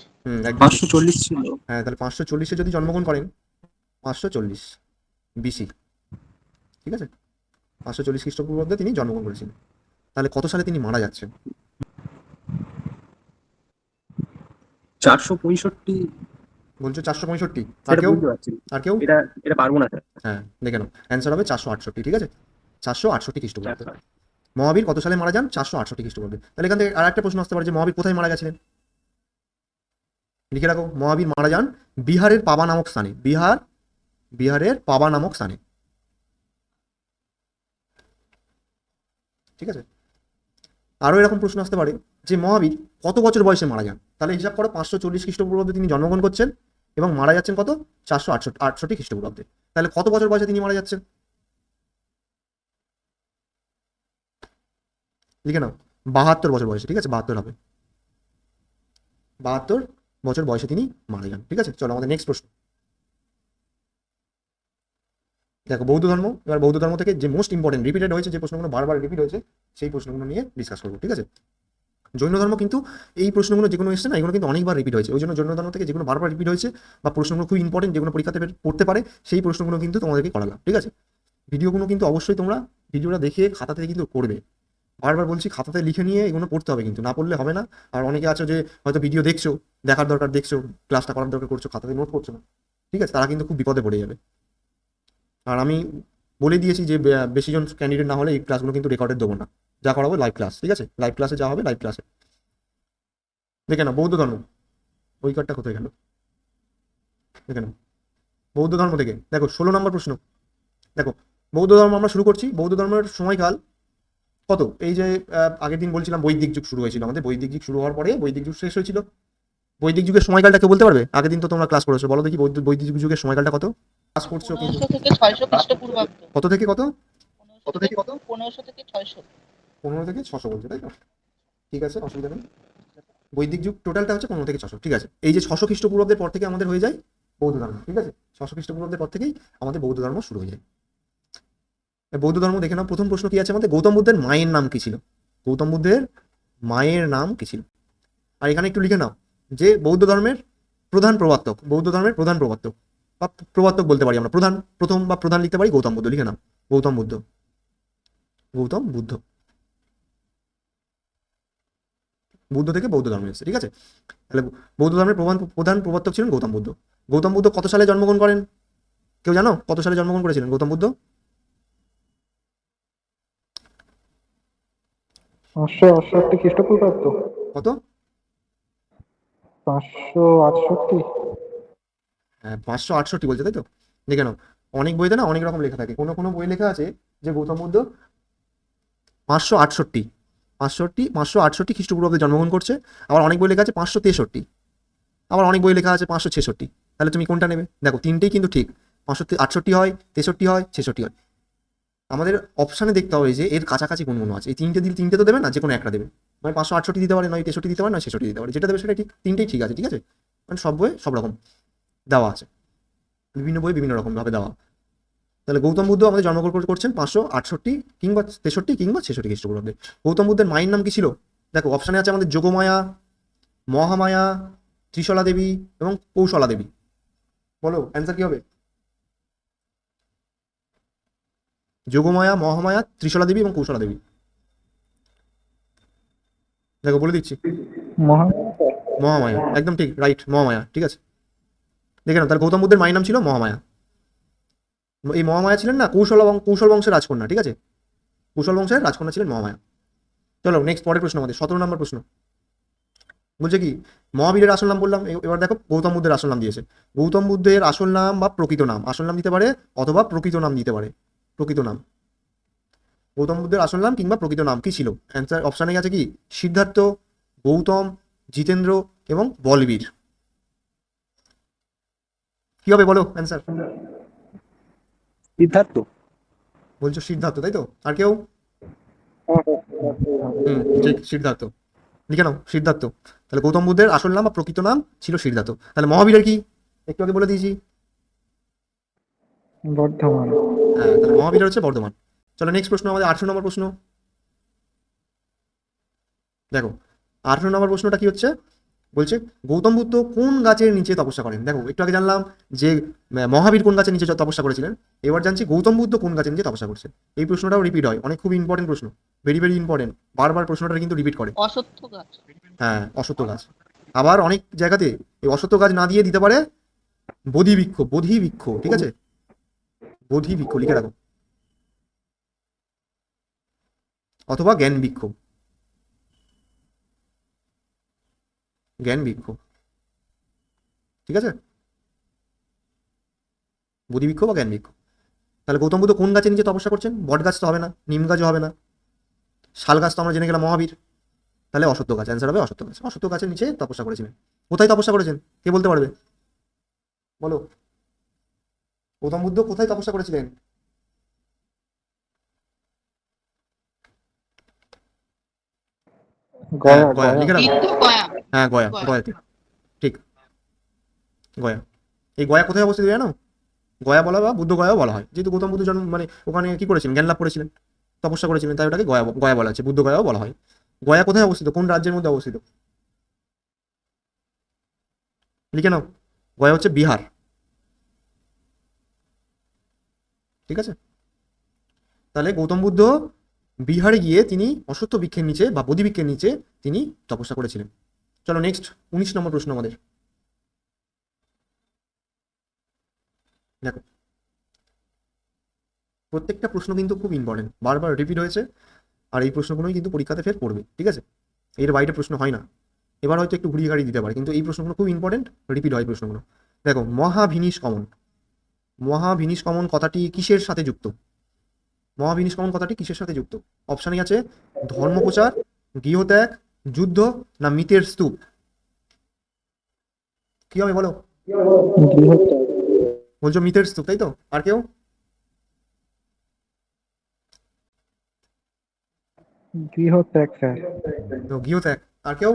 একদম। 540 ছিল। হ্যাঁ, তাহলে 540-এ যদি জন্মগ্রহণ করেন, 540 বিসি। ঠিক আছে, 540 খ্রিস্টপূর্বাব্দে তিনি জন্মগ্রহণ করেছিলেন। তাহলে কত সালে তিনি মারা যাচ্ছেন? 465 বলছো 465, আর সেটা কেউ? বুঝতে পারছি না। আর কেউ? এটা পারবো না স্যার। হ্যাঁ দেখে নাও, অ্যান্সার হবে 468। ঠিক আছে, 468 খ্রিস্টপূর্বাব্দে মহাবীর কত সালে মারা যান? 468 খ্রিস্টপূর্বাব্দে। তাহলে এখান থেকে আর একটা প্রশ্ন আসতে পারে যে মহাবীর কোথায় মারা গেছিলেন? লিখে রাখো, মহাবীর মারা যান বিহারের পাবা নামক স্থানে। বিহারের পাবা নামক স্থানে। ঠিক আছে, আরো এরকম প্রশ্ন আসতে পারে যে মহাবীর কত বছর বয়সে মারা যান? তাহলে হিসাব করো, 540 খ্রিস্টপূর্বাব্দে তিনি জন্মগ্রহণ করছেন এবং মারা যাচ্ছেন কত? 468 খ্রিস্টপূর্বাব্দে। তাহলে কত বছর বয়সে তিনি মারা যাচ্ছেন? লিখে নাও, 72 বছর বয়সে। ঠিক আছে, 72 হবে, 72 বছর বয়সে তিনি মারা যান। ঠিক আছে, চলো আমাদের নেক্সট প্রশ্ন। দেখো, বৌদ্ধ ধর্ম। এবার বৌদ্ধ ধর্ম থেকে যে মোস্ট ইম্পর্টেন্ট রিপিটেড হয়েছে, যে প্রশ্নগুলো বারবার রিপিট হয়েছে, সেই প্রশ্নগুলো নিয়ে ডিসকাস করবো। ঠিক আছে, জৈন ধর্ম কিন্তু এই প্রশ্নগুলো যেগুলো এসছে না, এগুলো কিন্তু অনেকবার রিপিট হয়েছে। ওই জন্য জৈন ধর্ম থেকে যেগুলো বারবার রিপিট হয়েছে বা প্রশ্নগুলো খুব ইম্পর্টেন্ট, যেগুলো পরীক্ষাতে পড়তে পারে, সেই প্রশ্নগুলো কিন্তু তোমাদেরকে করালাম। ঠিক আছে, ভিডিওগুলো কিন্তু অবশ্যই তোমরা ভিডিওটা দেখে খাতাতে কিন্তু করবে। বারবার বলছি, খাতাতে লিখে নিয়ে এগুলো পড়তে হবে, কিন্তু না পড়লে হবে না। আর অনেকে আছে যে হয়তো ভিডিও দেখছো, দেখার দরকার দেখছো, ক্লাসটা করার দরকার করছো, খাতাতে নোট করছো না। ঠিক আছে, তারা কিন্তু খুব বিপদে পড়ে যাবে। আর আমি বলে দিয়েছি যে বেশিজন ক্যান্ডিডেট না হলে এই ক্লাসগুলো কিন্তু রেকর্ডেড দেবো না, যা করাবো লাইভ ক্লাস। ঠিক আছে, লাইভ ক্লাসে যা হবে লাইভ ক্লাসে। দেখে না, বৌদ্ধ ধর্ম, ওই কার্ডটা কোথায় গেল? দেখে না, বৌদ্ধ ধর্ম থেকে দেখো 16 নম্বর প্রশ্ন। দেখো, বৌদ্ধ ধর্ম আমরা শুরু করছি। বৌদ্ধ ধর্মের সময়কাল কত? এই যে আগের দিন বলছিলাম বৈদিক যুগ শুরু হয়েছিল আমাদের, বৈদিক যুগ শুরু হওয়ার পরে বৈদিক যুগ শেষ হয়েছিল। বৈদিক যুগের সময়কালটা কেউ বলতে পারবে? আগের দিন তো তোমরা ক্লাস করেছো, বলো দেখি বৈদিক যুগের সময়কালটা কত? ক্লাস করছো কিন্তু 1500 থেকে 600 খ্রিস্টপূর্বাব্দ। কত থেকে কত? 1500 থেকে 600। 15 থেকে 600 বলছে, তাই তো? ঠিক আছে, অসুবিধা নেই। বৈদিক যুগ টোটালটা হচ্ছে 15 থেকে 600। ঠিক আছে, এই যে 600 খ্রিস্টপূর্বাব্দের পর থেকে আমাদের হয়ে যায় বৌদ্ধ ধর্ম। ঠিক আছে, 600 খ্রিস্টপূর্বাব্দের পর থেকেই আমাদের বৌদ্ধ ধর্ম শুরু হয়ে যায়। বৌদ্ধ ধর্ম দেখে নাও, প্রথম প্রশ্ন কি আছে আমাদের? গৌতম বুদ্ধের মায়ের নাম কি ছিল? গৌতম বুদ্ধের মায়ের নাম কি ছিল? আর এখানে একটু লিখে নাও যে বৌদ্ধ ধর্মের প্রধান প্রবর্তক, বৌদ্ধ ধর্মের প্রধান প্রবর্তক বা প্রবর্তক বলতে পারি আমরা, প্রথম বা প্রধান লিখতে পারি গৌতম বুদ্ধ। লিখে নাও, গৌতম বুদ্ধ। গৌতম বুদ্ধ, বুদ্ধ থেকে বৌদ্ধ ধর্ম এসেছে। ঠিক আছে, তাহলে বৌদ্ধ ধর্মের প্রধান প্রবর্তক ছিলেন গৌতম বুদ্ধ। গৌতম বুদ্ধ কত সালে জন্মগ্রহণ করেন? কেউ জানো কত সালে জন্মগ্রহণ করেছিলেন গৌতম বুদ্ধ? 568 খ্রিস্টপূর্বাব্দ। কত? 568। হ্যাঁ, 568 বলছে, তাই তো? দেখে নাও, অনেক বইতে না অনেক রকম লেখা থাকে। কোনো কোনো বই লেখা আছে যে গৌতম বুদ্ধ 568 568 খ্রিস্টপূর্বাব্দে জন্মগ্রহণ করছে। আবার অনেক বই লেখা আছে 563, আবার অনেক বই লেখা আছে 566। তাহলে তুমি কোনটা নেবে? দেখো তিনটেই কিন্তু ঠিক, 568 হয়, 63 হয়, 66 হয়। আমাদের অপশানে দেখতে হবে যে এর কাছাকাছি কোনগুলো আছে। এই তিনটে দিলে তিনটে তো দেবে না, যে কোনো একটা দেবে। মানে 568 দিতে পারে, নয় 63 দিতে পারে, নয় 66 দিতে পারে, যেটা দেবে সেটা ঠিক, তিনটেই ঠিক আছে, ঠিক আছে। মানে সব বইয়ে সব রকম দেওয়া আছে, বিভিন্ন বই বিভিন্ন রকম ভাবে দেওয়া। তাহলে গৌতম বুদ্ধ আমাদের জন্মগ্রহণ করছেন 568 কিংবা 63 কিংবা 66 খ্রিস্টপূর্বাব্দে। গৌতম বুদ্ধের মায়ের নাম কি ছিল? দেখো অপশানে আছে আমাদের যোগমায়া, মহামায়া, ত্রিশলা দেবী এবং কৌশলা দেবী। বলো অ্যান্সার কি হবে? যোগমায়া, মহামায়া, ত্রিশলা দেবী এবং কৌশলা দেবী। দেখো বলে দিচ্ছি, মহা মহামায়া, একদম ঠিক, রাইট, মহামায়া, ঠিক আছে। দেখে নাও, তাহলে গৌতম বুদ্ধের মায়ের নাম ছিল মহামায়া। এই মহামায়া ছিলেন না কৌশল বংশের রাজকন্যা, ঠিক আছে, কৌশল বংশের রাজকন্যা ছিলেন মহামায়া। চলো নেক্সট পরের প্রশ্ন, আমাদের 17 নম্বর প্রশ্ন বলছে কি, মহাবীরের আসল নাম বললাম, এবার দেখো গৌতম বুদ্ধের আসল নাম দিয়েছে। গৌতম বুদ্ধের আসল নাম বা প্রকৃত নাম, আসল নাম দিতে পারে অথবা প্রকৃত নাম দিতে পারে। প্রকৃত নাম, গৌতম বুদ্ধের আসল নাম কিংবা প্রকৃত নাম কি ছিল? অ্যান্সার অপশানে আছে কি, সিদ্ধার্থ, গৌতম, জিতেন্দ্র এবং বলবীর। কি হবে বলো অ্যান্সার? সিদ্ধার্থ। বলছো সিদ্ধার্থ, তাই তো? আর কেউ? ঠিক, সিদ্ধার্থ, লিখে নাও সিদ্ধার্থ। তাহলে গৌতম বুদ্ধের আসল নাম বা প্রকৃত নাম ছিল সিদ্ধার্থ। তাহলে মহাবীরের কি? একটু আগে বলে দিয়েছি, বর্ধমান। হ্যাঁ, তাহলে মহাবীরের হচ্ছে বর্ধমান। চলো নেক্সট প্রশ্ন, আমাদের 18 নম্বর প্রশ্ন। দেখো 18 নম্বর প্রশ্নটা কি হচ্ছে, বলছে গৌতম বুদ্ধ কোন গাছের নিচে তপস্যা করেন? দেখো একটু আগে জানলাম যে মহাবীর কোন গাছের নিচে তপস্যা করেছিলেন, এবার জানছি গৌতম বুদ্ধ কোন গাছের নিচে তপস্যা করছে। এই প্রশ্নটাও রিপিট হয়, অনেক খুব ইম্পর্টেন্ট প্রশ্ন, ভেরি ভেরি ইম্পর্টেন্ট, বারবার প্রশ্নটা কিন্তু রিপিট করে। অসত্য গাছ। হ্যাঁ, অশ্বত্থ গাছ। আবার অনেক জায়গাতে এই অশ্বত্থ গাছ না দিয়ে দিতে পারে বোধি বৃক্ষ, বোধি বৃক্ষ, ঠিক আছে, বোধি বৃক্ষ লিখে রাখো, অথবা জ্ঞান বৃক্ষ, জ্ঞান বৃক্ষ, ঠিক আছে, বোধি বৃক্ষ বা জ্ঞান বৃক্ষ। তাহলে গৌতম বুদ্ধ কোন গাছের নিচে তপস্যা করছেন? বট গাছ তো হবে না, নিম গাছও হবে না, শাল গাছ তো আমরা জেনে গেলাম মহাবীর। তাহলে অশ্বত্থ গাছ, অ্যান্সার হবে অশ্বত্থ গাছ। অশ্বত্থ গাছের নিচে তপস্যা করেছিলেন। কোথায় তপস্যা করেছেন কে বলতে পারবে? বলো, গৌতম বুদ্ধ কোথায় তপস্যা করেছিলেন? হ্যাঁ, গয়া গয়া, গয়া লিখে রাখো। কিন্তু গয়া। হ্যাঁ, গয়া, গয়া। গয়াতে, ঠিক, গয়া। এই গয়া কোথায় অবস্থিত জানো? গয়া বলা বা বুদ্ধ গয়াও বলা হয়, যেহেতু গৌতম বুদ্ধ জন্ম মানে ওখানে কি করেছিলেন, জ্ঞান লাভ করেছিলেন, তপস্যা করেছিলেন, তাই ওটাকে গয়া গয়া বলা হচ্ছে, বুদ্ধ গয়াও বলা হয়। গয়া কোথায় অবস্থিত, কোন রাজ্যের মধ্যে অবস্থিত? লিখে নাও, গয়া হচ্ছে বিহার, ঠিক আছে। তাহলে গৌতম বুদ্ধ বিহারে গিয়ে তিনি অশ্বত্থ বৃক্ষের নিচে বা বোধি বৃক্ষের নিচে তিনি তপস্যা করেছিলেন। চলো নেক্সট 19 নম্বর প্রশ্ন আমাদের। দেখো প্রত্যেকটা প্রশ্ন কিন্তু খুব ইম্পর্টেন্ট, বারবার রিপিট হয়েছে, আর এই প্রশ্নগুলোই কিন্তু পরীক্ষাতে ফের পড়বে, ঠিক আছে, এর বাইরে প্রশ্ন হয় না। এবার হয়তো একটু ঘুরিয়ে গাড়ি দিতে পারে, কিন্তু এই প্রশ্নগুলো খুব ইম্পর্টেন্ট, রিপিট হয় প্রশ্নগুলো। দেখো মহাভিনিষ্কমন, মহাভিনিষ্কমন কথাটি কিসের সাথে যুক্ত? মহাভিনিষ্কমন কথাটি কিসের সাথে যুক্ত? অপশানে আছে ধর্মপ্রচার, গৃহত্যাগ, যুদ্ধ না মিতের স্তূপ। কি হবে বলো? গৃহত্যাগ। বলছো মিতের স্তূপ, তাই তো? আর কেউ? গৃহত্যাগ স্যার। তো গৃহত্যাগ। আর কেউ?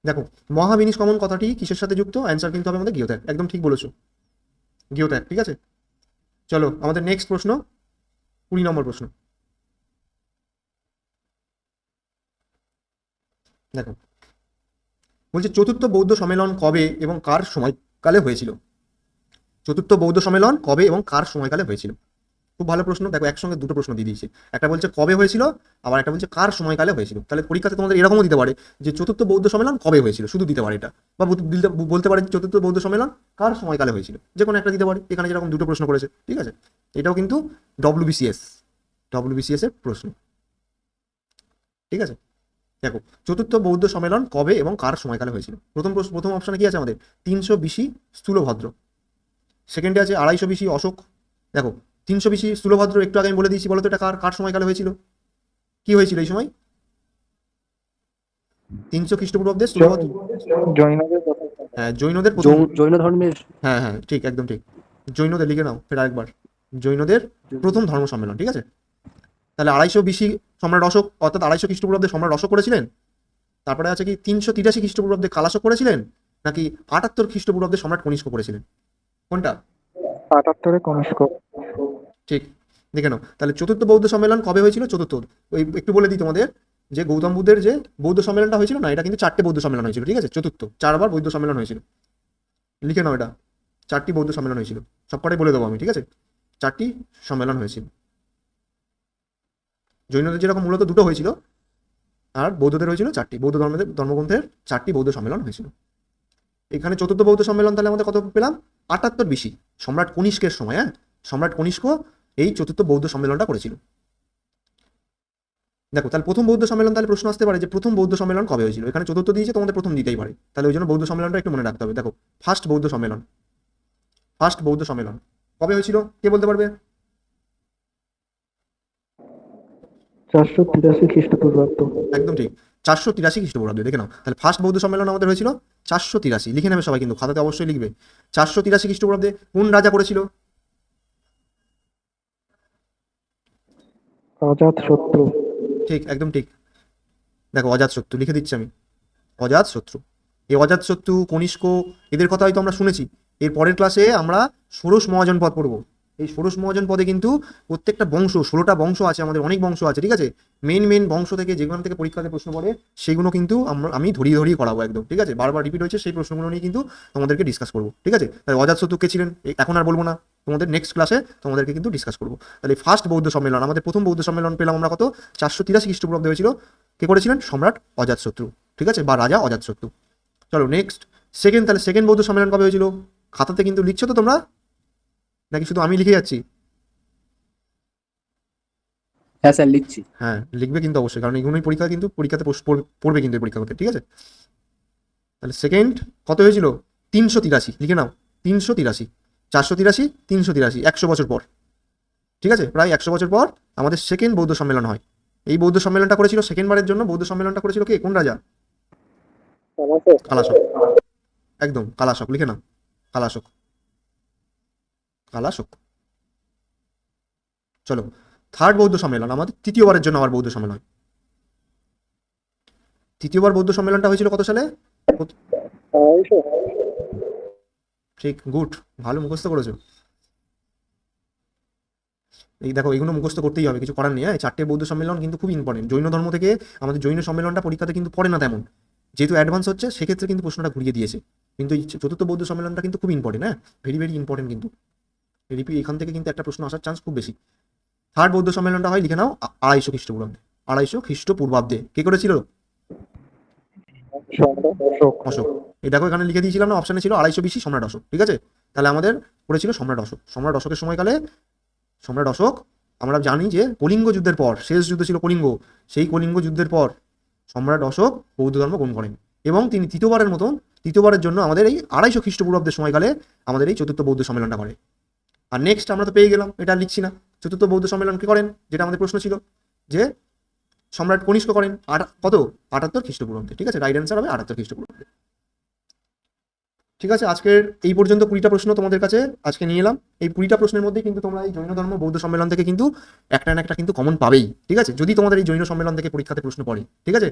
দেখো মহাবিনিষ্কমন কথাটি কিসের সাথে যুক্ত? অ্যান্সার কিন্তু হবে আমাদের গৃহত্যাগ, একদম ঠিক বলেছো, গৃহত্যাগ, ঠিক আছে। চলো আমাদের নেক্সট প্রশ্ন, 20 নম্বর প্রশ্ন। দেখো বলছে চতুর্থ বৌদ্ধ সম্মেলন কবে এবং কার সময়কালে হয়েছিল? চতুর্থ বৌদ্ধ সম্মেলন কবে এবং কার সময়কালে হয়েছিল? খুব ভালো প্রশ্ন। দেখো একসঙ্গে দুটো প্রশ্ন দিয়ে দিয়েছে, একটা বলছে কবে হয়েছিল, আবার একটা বলছে কার সময়কালে হয়েছিল। তাহলে পরীক্ষাতে তোমাদের এরকমও দিতে পারে যে চতুর্থ বৌদ্ধ সম্মেলন কবে হয়েছিল, শুধু দিতে পারে এটা, বা বলতে পারে চতুর্থ বৌদ্ধ সম্মেলন কার সময়কালে হয়েছিল, যে কোনো একটা দিতে পারে। এখানে যেরকম দুটো প্রশ্ন করেছে, ঠিক আছে, এটাও কিন্তু ডব্লিউবিসিএস এর প্রশ্ন, ঠিক আছে। দেখো চতুর্থ বৌদ্ধ সম্মেলন কবে এবং কার সময়কালে হয়েছিল? প্রথম অপশনে কি আছে আমাদের? 300 BC স্থূলভদ্র, সেকেন্ডে আছে 250 BC অশোক, দেখো 300 BC স্থূলভদ্র একটু আগে আমি বলে দিয়েছি, বলো তো এটা কার কার সময়কালে হয়েছিল, কি হয়েছিল এই সময়? 300 খ্রিস্টপূর্বাব্দে স্থূলভদ্র, জৈনদের কথা। হ্যাঁ জৈনদের প্রথম, জৈন ধর্মের হ্যাঁ হ্যাঁ ঠিক, একদম ঠিক, জৈনদের লিখে নাও ফের আরেকবার, জৈনদের প্রথম ধর্ম সম্মেলন, ঠিক আছে? তাহলে 250 BC সম্রাট অশোক, অর্থাৎ 250 খ্রিস্টপূর্বাব্দে সম্রাট অশোক করেছিলেন। তারপরে আছে কি 383 খ্রিস্টপূর্বাব্দে কালাশক করেছিলেন, নাকি 78 খ্রিস্টপূর্বাব্দে সম্রাট কনিষ্ক করেছিলেন, কোনটা? 78-এ কনিষ্ক। ঠিক, দেখে নাও। তাহলে চতুর্থ বৌদ্ধ সম্মেলন কবে হয়েছিল? চতুর্থ, ওই একটু বলে দিই তোমাদের, যে গৌতম বুদ্ধের যে বৌদ্ধ সম্মেলনটা হয়েছিল না, এটা কিন্তু 4টে বৌদ্ধ সম্মেলন হয়েছিল, ঠিক আছে? চতুর্থ, 4বার বৌদ্ধ সম্মেলন হয়েছিল, লিখে নাও এটা, 4টি বৌদ্ধ সম্মেলন হয়েছিল, সবকটাই বলে দেবো আমি, ঠিক আছে? 4টি সম্মেলন হয়েছিল। জৈনদের যেরকম মূলত 2টো হয়েছিল, আর বৌদ্ধদের হয়েছিল 4টি, বৌদ্ধ ধর্মগ্রন্থের 4টি বৌদ্ধ সম্মেলন হয়েছিল। এখানে চতুর্থ বৌদ্ধ সম্মেলন তাহলে আমাদের কত পেলাম? 78 BC, সম্রাট কনিষ্কের সময়, হ্যাঁ সম্রাট কনিষ্ক এই চতুর্থ বৌদ্ধ সম্মেলনটা করেছিল। দেখো তাহলে প্রথম বৌদ্ধ সম্মেলন, তাহলে প্রশ্ন আসতে পারে যে প্রথম বৌদ্ধ সম্মেলন কবে হয়েছিল, এখানে চতুর্থ দিয়েছে, তোমাদের প্রথম দিতেই পারে, তাহলে ওই জন্য বৌদ্ধ সম্মেলনটা একটু মনে রাখতে হবে। দেখো ফার্স্ট বৌদ্ধ সম্মেলন, ফার্স্ট বৌদ্ধ সম্মেলন কবে হয়েছিল, কে বলতে পারবে? 483 খ্রিস্টপূর্বাব্দ। একদম ঠিক, 483 খ্রিস্টপূর্বাব্দে, দেখে নাও। তাহলে ফার্স্ট বৌদ্ধ সম্মেলন আমাদের হয়েছিল 483, লিখে নেবে সবাই, কিন্তু খাতাতে অবশ্যই লিখবে। 483 খ্রিস্টপূর্বাব্দে কোন রাজা করেছিল? অজাতশত্রু। ঠিক, একদম ঠিক, দেখো অজাতশত্রু লিখে দিচ্ছি আমি, অজাতশত্রু। এই অজাতশত্রু, কনিষ্ক, এদের কথা হয়তো আমরা শুনেছি। এর পরের ক্লাসে আমরা ষোড়শ মহাজনপদ পড়বো। এই ষোড়শ মহাজনপদে কিন্তু প্রত্যেকটা বংশ, 16টা বংশ আছে আমাদের, অনেক বংশ আছে, ঠিক আছে? মেন বংশ থেকে যেগুলো থেকে পরীক্ষাতে প্রশ্ন পড়ে সেগুলো কিন্তু আমি ধরিয়ে করাবো একদম, ঠিক আছে? বারবার রিপিট হয়েছে সেই প্রশ্নগুলো নিয়ে কিন্তু তোমাদেরকে ডিসকাস করবো, ঠিক আছে? তাই অজাতশত্রু কে ছিলেন এখন আর বলবো না, তোমাদের নেক্সট ক্লাসে তোমাদেরকে কিন্তু ডিসকাস করবো। তাহলে ফার্স্ট বৌদ্ধ সম্মেলন, আমাদের প্রথম বৌদ্ধ সম্মেলন পেলাম আমরা কত? 483 খ্রিস্টপূর্বাব্দে হয়েছিল, কে করেছিলেন? সম্রাট অজাতশত্রু, ঠিক আছে, বা রাজা অজাতশত্রু। চলো নেক্সট সেকেন্ড, তাহলে সেকেন্ড বৌদ্ধ সম্মেলন কবে হয়েছিল? খাতাতে কিন্তু লিখছো তো তোমরা, নাকি শুধু আমি লিখে যাচ্ছি? হ্যাঁ স্যার লিখছি। হ্যাঁ লিখবে কিন্তু অবশ্যই, কারণ এইগুলোই পরীক্ষা কিন্তু পরীক্ষাতে পড়বে কিন্তু এই পরীক্ষা করতে, ঠিক আছে? তাহলে সেকেন্ড কত হয়েছিল? 383, লিখে নাও 383, 483, 383, 100 বছর পর, ঠিক আছে? প্রায় 100 বছর পর আমাদের সেকেন্ড বৌদ্ধ সম্মেলন হয়। এই বৌদ্ধ সম্মেলনটা করেছিল সেকেন্ডবারের জন্য, বৌদ্ধ সম্মেলনটা করেছিল কে, কোন রাজা? কালাশক, একদম কালাশক, লিখে নাও কালাশক, কালাশক। চলো থার্ড বৌদ্ধ সম্মেলন, আমাদের তৃতীয়বারের জন্য আবার বৌদ্ধ সম্মেলন। তৃতীয়বার বৌদ্ধ সম্মেলনটা হয়েছিল কত সালে? ঠিক, গুড, ভালো মুখস্থ করেছো। এই দেখো এগুলো মুখস্থ করতেই হবে, কিছু করার নেই। হ্যাঁ 4টে বৌদ্ধ সম্মেলন কিন্তু খুব ইম্পর্টেন্ট। জৈন ধর্ম থেকে আমাদের জৈন সম্মেলনটা পরীক্ষাতে কিন্তু পড়ে না তেমন, যেহেতু অ্যাডভান্স হচ্ছে সেক্ষেত্রে কিন্তু প্রশ্নটা ঘুরিয়ে দিয়েছে। কিন্তু এই চতুর্থ বৌদ্ধ সম্মেলনটা কিন্তু খুব ইম্পর্টেন্ট, হ্যাঁ ভেরি ইম্পর্টেন্ট কিন্তু। এখান থেকে কিন্তু একটা প্রশ্ন আসার চান্স খুব বেশি। থার্ড বৌদ্ধ সম্মেলনটা হয়, লিখে নাও 250 খ্রিস্টপূর্বাব্দে, 250 খ্রিস্টপূর্বাব্দে। কে করেছিল? অশোক। এই দেখো এখানে লিখে দিয়েছিলাম না, অপশানে ছিল 250 BC সম্রাট অশোক, ঠিক আছে? তাহলে আমাদের করেছিল সম্রাট অশোক। সম্রাট অশোকের সময়কালে সম্রাট অশোক, আমরা জানি যে কলিঙ্গ যুদ্ধের পর, শেষ যুদ্ধ ছিল কলিঙ্গ, সেই কলিঙ্গ যুদ্ধের পর সম্রাট অশোক বৌদ্ধ ধর্ম গ্রহণ করেন, এবং তিনি তৃতীয়বারের জন্য আমাদের এই 250 খ্রিস্টপূর্বাব্দের সময়কালে আমাদের এই চতুর্থ বৌদ্ধ সম্মেলনটা করে। আর নেক্সট আমরা তো পেয়ে গেলাম, এটা লিখছি না। চতুর্থ বৌদ্ধ সম্মেলন কে করেন, যেটা আমাদের প্রশ্ন ছিল, যে সম্রাট কনিষ্ক করেন। কত? 78 খ্রিস্টপূর্বাব্দে, ঠিক আছে? রাইট অ্যান্সার হবে 78 খ্রিস্টপূর্বাব্দে। ঠিক আছে, আজকের এই পর্যন্ত 20টা প্রশ্ন তোমাদের কাছে আজকে নিয়ে এলাম। এই 20টা প্রশ্নের মধ্যে কিন্তু তোমরা এই জৈন ধর্ম বৌদ্ধ সম্মেলন থেকে কিন্তু একটা না একটা কিন্তু কমন পাবেই, ঠিক আছে? যদি তোমাদের এই জৈন সম্মেলন থেকে পরীক্ষাতে প্রশ্ন পড়ে, ঠিক আছে?